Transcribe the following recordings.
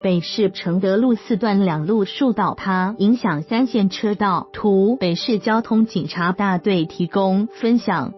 北市承德路4段2路树倒塌，影响3线车道。图北市交通警察大队提供分享。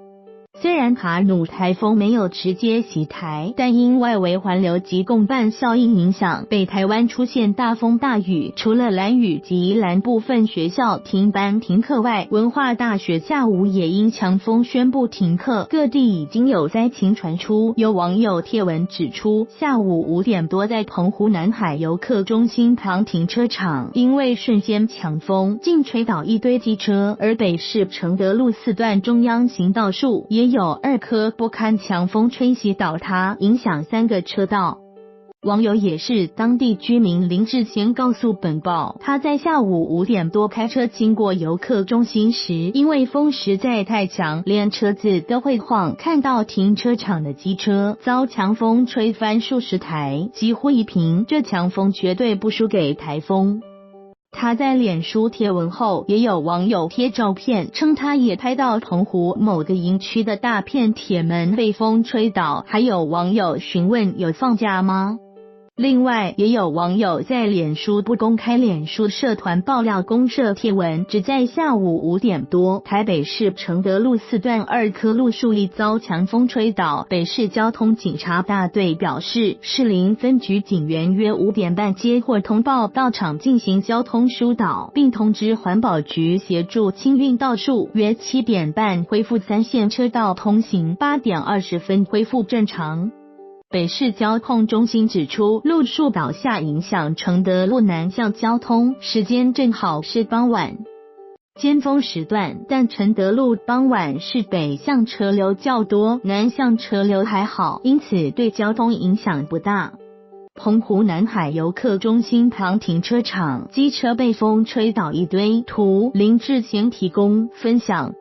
虽然哈努台风没有直接袭台，但因外围环流及共伴效应影响，北台湾出现大风大雨。除了兰屿及宜兰部分学校停班停课外，文化大学下午也因强风宣布停课。各地已经有灾情传出，有网友贴文指出，下午5点多在澎湖南海游客中心旁停车场，因为瞬间强风，竟吹倒一堆机车。而北市承德路4段中央行道树也有2棵不堪强风吹袭倒塌，影响3个车道。网友也是当地居民林志贤告诉本报，他在下午5点多开车经过游客中心时，因为风实在太强，连车子都会晃，看到停车场的机车遭强风吹翻数十台，几乎一平，这强风绝对不输给台风。他在脸书贴文后，也有网友贴照片，称他也拍到澎湖某个营区的大片铁门被风吹倒，还有网友询问有放假吗？另外，也有网友在脸书不公开脸书社团爆料公社贴文，只在下午5点多，台北市承德路4段2棵路树亦遭强风吹倒。北市交通警察大队表示，士林分局警员约5点半接获通报，到场进行交通疏导，并通知环保局协助清运道树。约7点半恢复3线车道通行，8点20分恢复正常。北市交通中心指出，路树倒下影响承德路南向交通，时间正好是傍晚尖峰时段，但承德路傍晚是北向车流较多，南向车流还好，因此对交通影响不大。澎湖南海游客中心旁停车场机车被风吹倒一堆，图林志贤提供分享。